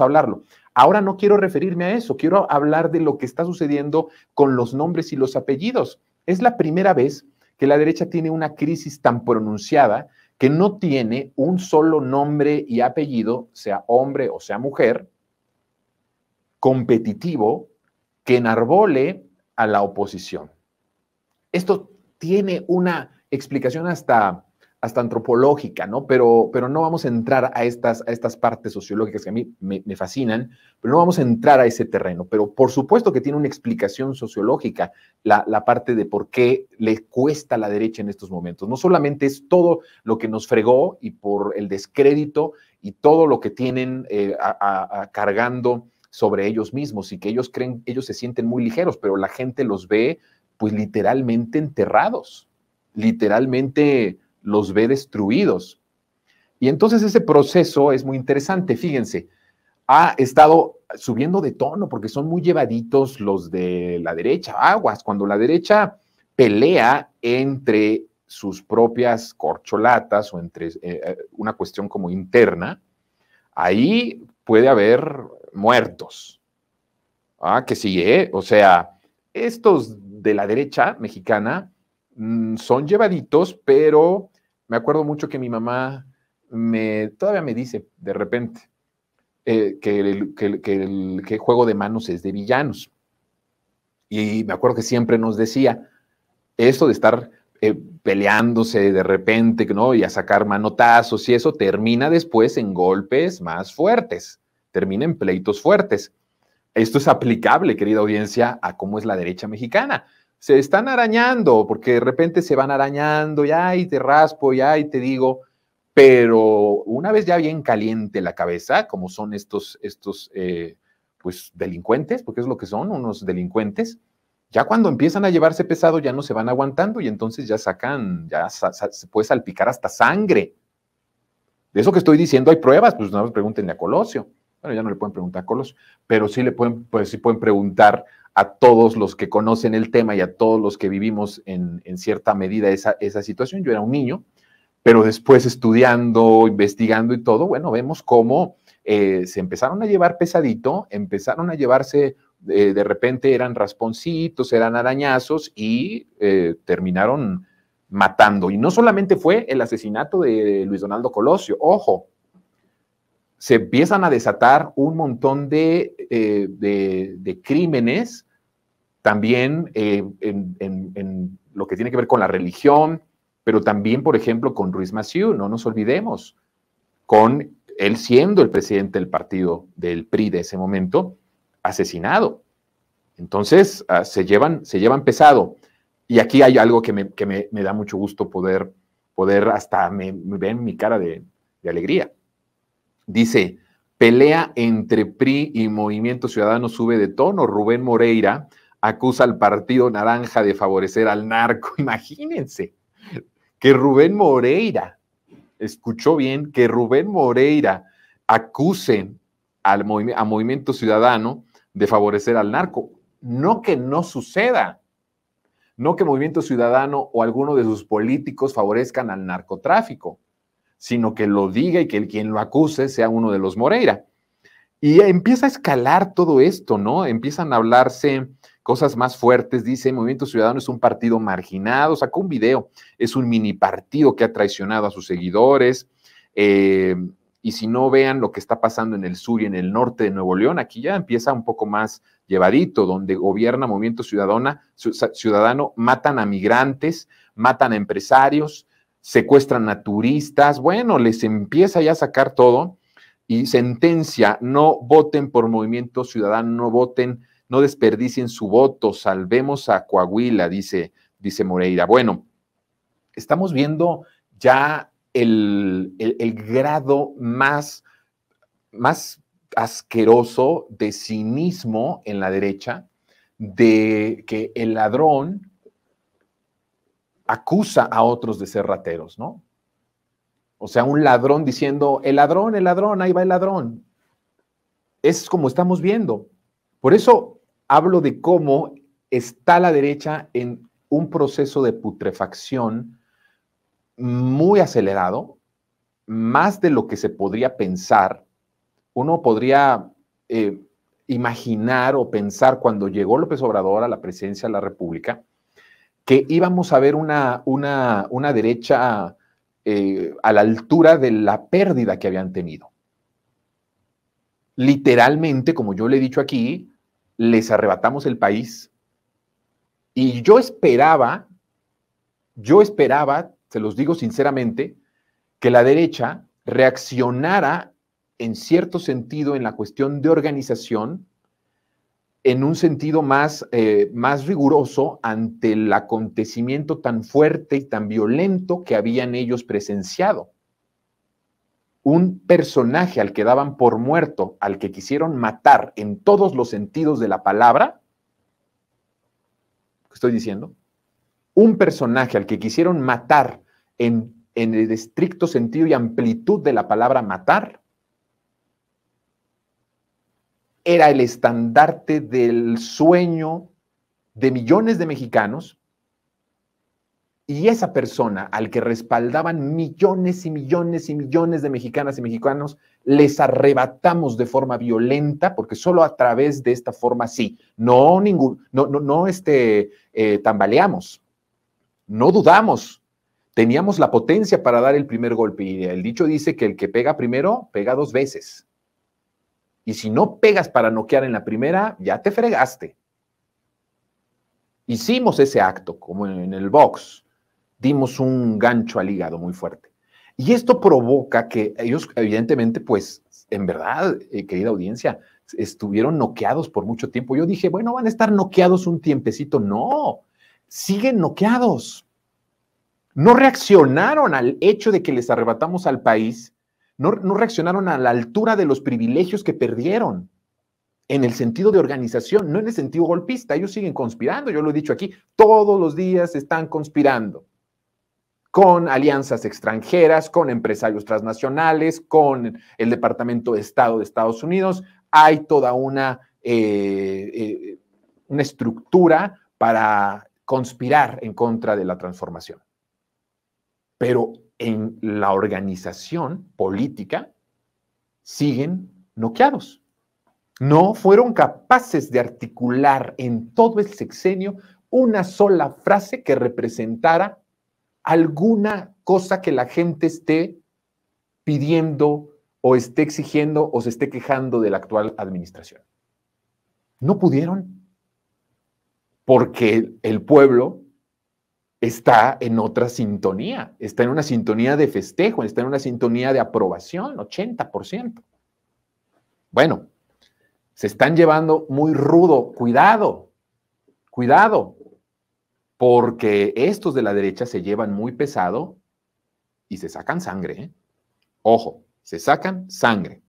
hablarlo. Ahora no quiero referirme a eso, quiero hablar de lo que está sucediendo con los nombres y los apellidos. Es la primera vez que la derecha tiene una crisis tan pronunciada que no tiene un solo nombre y apellido, sea hombre o sea mujer, competitivo, que enarbole a la oposición. Esto tiene una explicación hasta antropológica, ¿no? Pero no vamos a entrar a estas partes sociológicas que a mí me fascinan, pero no vamos a entrar a ese terreno. Pero por supuesto que tiene una explicación sociológica la parte de por qué le cuesta a la derecha en estos momentos. No solamente es todo lo que nos fregó y por el descrédito y todo lo que tienen cargando sobre ellos mismos y que ellos creen, ellos se sienten muy ligeros, pero la gente los ve pues literalmente enterrados, literalmente los ve destruidos. Y entonces ese proceso es muy interesante, fíjense, ha estado subiendo de tono porque son muy llevaditos los de la derecha, aguas, cuando la derecha pelea entre sus propias corcholatas o entre una cuestión como interna, ahí puede haber muertos. Que sí, o sea, estos de la derecha mexicana son llevaditos, pero me acuerdo mucho que mi mamá todavía me dice de repente que juego de manos es de villanos. Y me acuerdo que siempre nos decía esto de estar peleándose de repente, ¿no? Y a sacar manotazos y eso termina después en golpes más fuertes, termina en pleitos fuertes. Esto es aplicable, querida audiencia, a cómo es la derecha mexicana. Se están arañando, porque de repente se van arañando, y te raspo, y te digo, pero una vez ya bien caliente la cabeza, como son estos pues delincuentes, porque es lo que son, unos delincuentes, ya cuando empiezan a llevarse pesado ya no se van aguantando y entonces ya sacan, se puede salpicar hasta sangre. De eso que estoy diciendo hay pruebas, pues no, pregúntenle a Colosio. Bueno, ya no le pueden preguntar a Colosio, pero sí sí pueden preguntar a todos los que conocen el tema y a todos los que vivimos en cierta medida esa situación. Yo era un niño, pero después estudiando, investigando y todo, bueno, vemos cómo se empezaron a llevar pesadito, empezaron a llevarse, de repente eran rasponcitos, eran arañazos y terminaron matando. Y no solamente fue el asesinato de Luis Donaldo Colosio, ojo, se empiezan a desatar un montón de crímenes también en lo que tiene que ver con la religión, pero también, por ejemplo, con Ruiz Massieu, no nos olvidemos, con él siendo el presidente del partido del PRI de ese momento, asesinado. Entonces, se llevan pesado. Y aquí hay algo que me da mucho gusto poder hasta me ven mi cara de alegría. Dice, pelea entre PRI y Movimiento Ciudadano sube de tono. Rubén Moreira acusa al Partido Naranja de favorecer al narco. Imagínense que Rubén Moreira, escuchó bien, que Rubén Moreira acuse a Movimiento Ciudadano de favorecer al narco. No que no suceda, no que Movimiento Ciudadano o alguno de sus políticos favorezcan al narcotráfico, sino que lo diga y que quien lo acuse sea uno de los Moreira. Y empieza a escalar todo esto, ¿no? Empiezan a hablarse cosas más fuertes. Dice, Movimiento Ciudadano es un partido marginado, sacó un video, es un mini partido que ha traicionado a sus seguidores. Y si no, vean lo que está pasando en el sur y en el norte de Nuevo León, aquí ya empieza un poco más llevadito, donde gobierna Movimiento Ciudadano, matan a migrantes, matan a empresarios, secuestran a turistas, bueno, les empieza ya a sacar todo y sentencia, no voten por Movimiento Ciudadano, no voten, no desperdicien su voto, salvemos a Coahuila, dice Moreira. Bueno, estamos viendo ya el grado más asqueroso de cinismo en la derecha, de que el ladrón acusa a otros de ser rateros, ¿no? O sea, un ladrón diciendo, el ladrón, ahí va el ladrón. Es como estamos viendo. Por eso hablo de cómo está la derecha en un proceso de putrefacción muy acelerado, más de lo que se podría pensar uno podría imaginar o pensar cuando llegó López Obrador a la presidencia de la República que íbamos a ver una derecha a la altura de la pérdida que habían tenido. Literalmente, como yo le he dicho aquí, les arrebatamos el país. Y yo esperaba, se los digo sinceramente, que la derecha reaccionara en cierto sentido en la cuestión de organización, en un sentido más riguroso ante el acontecimiento tan fuerte y tan violento que habían ellos presenciado. Un personaje al que daban por muerto, al que quisieron matar en todos los sentidos de la palabra, ¿qué estoy diciendo? Un personaje al que quisieron matar en el estricto sentido y amplitud de la palabra matar, era el estandarte del sueño de millones de mexicanos, y esa persona al que respaldaban millones y millones y millones de mexicanas y mexicanos, les arrebatamos de forma violenta, porque solo a través de esta forma sí, no tambaleamos, no dudamos, teníamos la potencia para dar el primer golpe, y el dicho dice que el que pega primero, pega dos veces. Y si no pegas para noquear en la primera, ya te fregaste. Hicimos ese acto, como en el box. Dimos un gancho al hígado muy fuerte. Y esto provoca que ellos, evidentemente, pues, en verdad, querida audiencia, estuvieron noqueados por mucho tiempo. Yo dije, bueno, van a estar noqueados un tiempecito. No, siguen noqueados. No reaccionaron al hecho de que les arrebatamos al país. No reaccionaron a la altura de los privilegios que perdieron en el sentido de organización, no en el sentido golpista. Ellos siguen conspirando, yo lo he dicho aquí, todos los días están conspirando con alianzas extranjeras, con empresarios transnacionales, con el Departamento de Estado de Estados Unidos. Hay toda una estructura para conspirar en contra de la transformación. Pero en la organización política siguen noqueados. No fueron capaces de articular en todo el sexenio una sola frase que representara alguna cosa que la gente esté pidiendo o esté exigiendo o se esté quejando de la actual administración. No pudieron, porque el pueblo está en otra sintonía, está en una sintonía de festejo, está en una sintonía de aprobación, 80%. Bueno, se están llevando muy rudo, cuidado, porque estos de la derecha se llevan muy pesado y se sacan sangre, ¿eh? Ojo, se sacan sangre.